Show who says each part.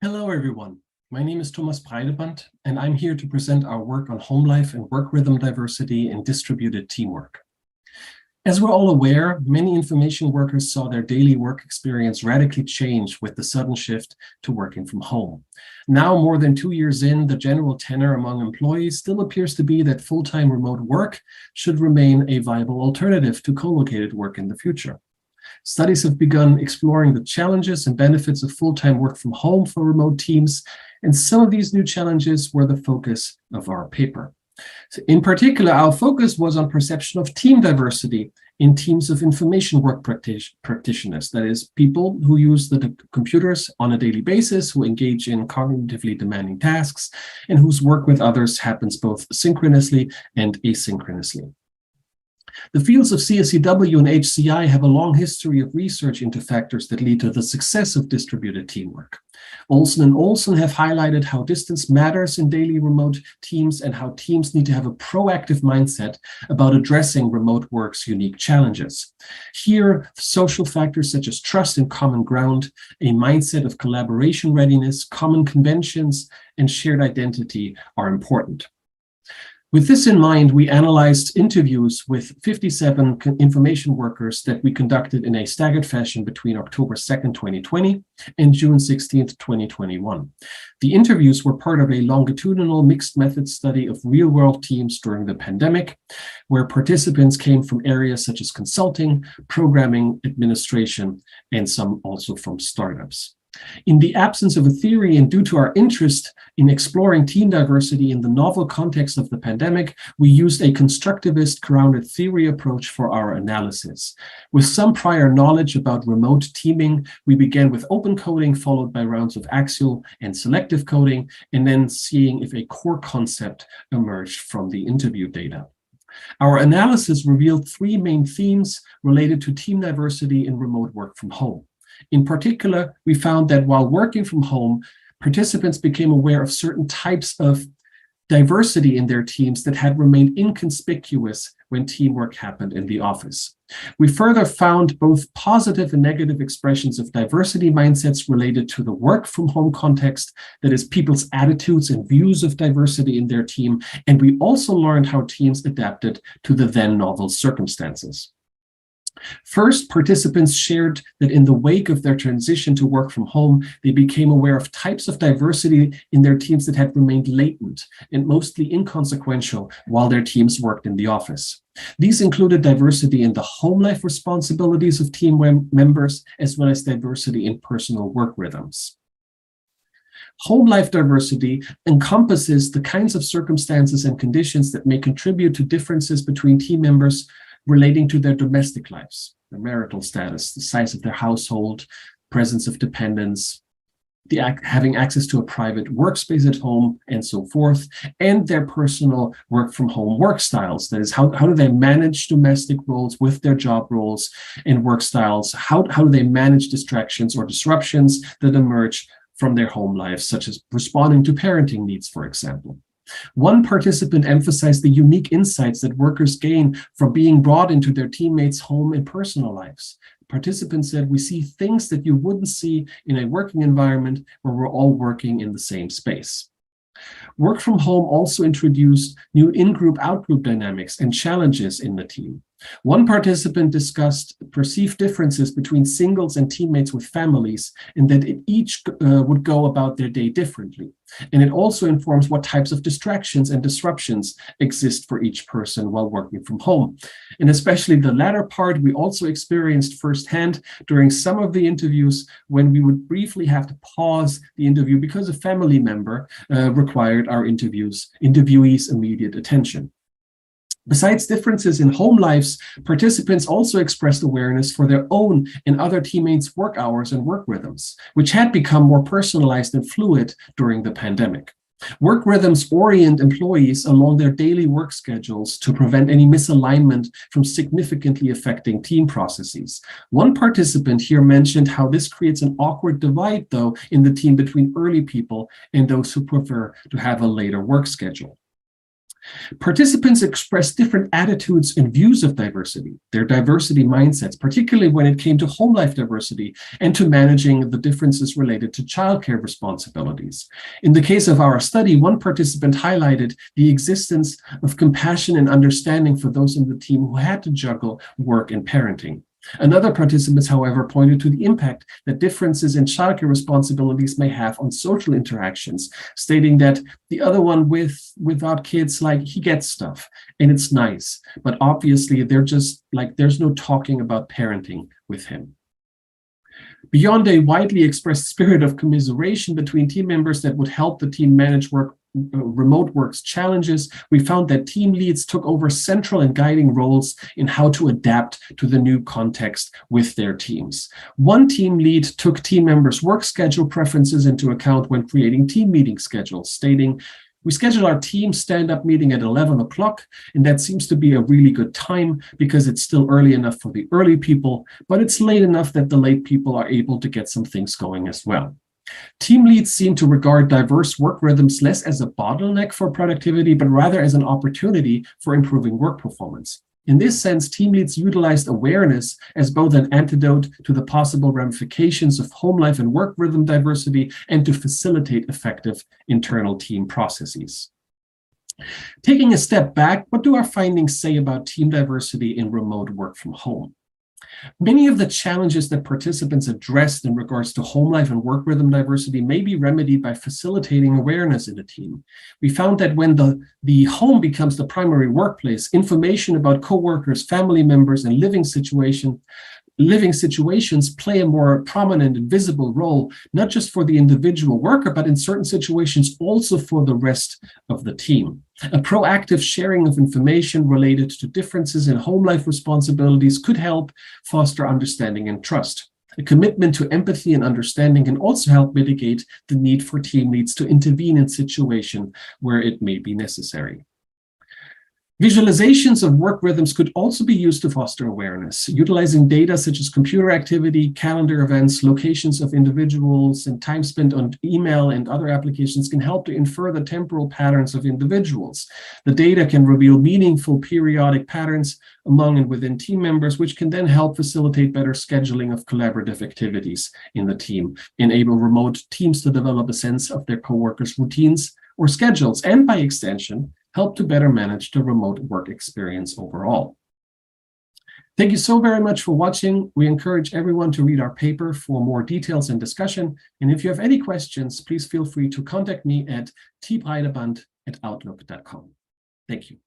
Speaker 1: Hello, everyone. My name is Breideband, and I'm here to present our work on home life and work rhythm diversity in distributed teamwork. As we're all aware, many information workers saw their daily work experience radically change with the sudden shift to working from home. Now, more than 2 years in, the general tenor among employees still appears to be that full-time remote work should remain a viable alternative to collocated work in the future. Studies have begun exploring the challenges and benefits of full-time work from home for remote teams, and some of these new challenges were the focus of our paper. So in particular, our focus was on perception of team diversity in teams of information work practitioners, that is, people who use the computers on a daily basis, who engage in cognitively demanding tasks, and whose work with others happens both synchronously and asynchronously. The fields of CSCW and HCI have a long history of research into factors that lead to the success of distributed teamwork. Olson and Olson have highlighted how distance matters in daily remote teams and how teams need to have a proactive mindset about addressing remote work's unique challenges. Here, social factors such as trust and common ground, a mindset of collaboration readiness, common conventions, and shared identity are important. With this in mind, we analyzed interviews with 57 information workers that we conducted in a staggered fashion between October 2nd, 2020 and June 16th, 2021. The interviews were part of a longitudinal mixed method study of real-world teams during the pandemic, where participants came from areas such as consulting, programming, administration, and some also from startups. In the absence of a theory and due to our interest in exploring team diversity in the novel context of the pandemic, we used a constructivist grounded theory approach for our analysis. With some prior knowledge about remote teaming, we began with open coding, followed by rounds of axial and selective coding, and then seeing if a core concept emerged from the interview data. Our analysis revealed three main themes related to team diversity in remote work from home. In particular, we found that while working from home, participants became aware of certain types of diversity in their teams that had remained inconspicuous when teamwork happened in the office. We further found both positive and negative expressions of diversity mindsets related to the work from home context, that is, people's attitudes and views of diversity in their team, and we also learned how teams adapted to the then novel circumstances. First, participants shared that in the wake of their transition to work from home, they became aware of types of diversity in their teams that had remained latent and mostly inconsequential while their teams worked in the office. These included diversity in the home life responsibilities of team members, as well as diversity in personal work rhythms. Home life diversity encompasses the kinds of circumstances and conditions that may contribute to differences between team members relating to their domestic lives, their marital status, the size of their household, presence of dependents, having access to a private workspace at home, and so forth, and their personal work from home work styles. That is, how do they manage domestic roles with their job roles and work styles? How do they manage distractions or disruptions that emerge from their home lives, such as responding to parenting needs, for example? One participant emphasized the unique insights that workers gain from being brought into their teammates' home and personal lives. Participants said, "We see things that you wouldn't see in a working environment where we're all working in the same space." Work from home also introduced new in-group, out-group dynamics and challenges in the team. One participant discussed perceived differences between singles and teammates with families, and that each would go about their day differently. And it also informs what types of distractions and disruptions exist for each person while working from home. And especially the latter part, we also experienced firsthand during some of the interviews when we would briefly have to pause the interview because a family member required our interviewees' immediate attention. Besides differences in home lives, participants also expressed awareness for their own and other teammates' work hours and work rhythms, which had become more personalized and fluid during the pandemic. Work rhythms orient employees along their daily work schedules to prevent any misalignment from significantly affecting team processes. One participant here mentioned how this creates an awkward divide, though, in the team between early people and those who prefer to have a later work schedule. Participants expressed different attitudes and views of diversity, their diversity mindsets, particularly when it came to home life diversity and to managing the differences related to childcare responsibilities. In the case of our study, one participant highlighted the existence of compassion and understanding for those in the team who had to juggle work and parenting. Another participant, however, pointed to the impact that differences in childcare responsibilities may have on social interactions, stating that the other one without kids, like, he gets stuff and it's nice, but obviously they're just like, there's no talking about parenting with him. Beyond a widely expressed spirit of commiseration between team members that would help the team manage remote work's challenges, we found that team leads took over central and guiding roles in how to adapt to the new context with their teams. One team lead took team members' work schedule preferences into account when creating team meeting schedules, stating, "We schedule our team stand-up meeting at 11 o'clock, and that seems to be a really good time because it's still early enough for the early people, but it's late enough that the late people are able to get some things going as well." Team leads seem to regard diverse work rhythms less as a bottleneck for productivity, but rather as an opportunity for improving work performance. In this sense, team leads utilized awareness as both an antidote to the possible ramifications of home life and work rhythm diversity and to facilitate effective internal team processes. Taking a step back, what do our findings say about team diversity in remote work from home? Many of the challenges that participants addressed in regards to home life and work rhythm diversity may be remedied by facilitating awareness in a team. We found that when the home becomes the primary workplace, information about coworkers, family members, and living situations play a more prominent and visible role, not just for the individual worker, but in certain situations also for the rest of the team. A proactive sharing of information related to differences in home life responsibilities could help foster understanding and trust. A commitment to empathy and understanding can also help mitigate the need for team leads to intervene in situations where it may be necessary. Visualizations of work rhythms could also be used to foster awareness. Utilizing data such as computer activity, calendar events, locations of individuals, and time spent on email and other applications can help to infer the temporal patterns of individuals. The data can reveal meaningful periodic patterns among and within team members, which can then help facilitate better scheduling of collaborative activities in the team, enable remote teams to develop a sense of their coworkers' routines or schedules, and by extension, help to better manage the remote work experience overall. Thank you so very much for watching. We encourage everyone to read our paper for more details and discussion. And if you have any questions, please feel free to contact me at tbreideband@outlook.com. Thank you.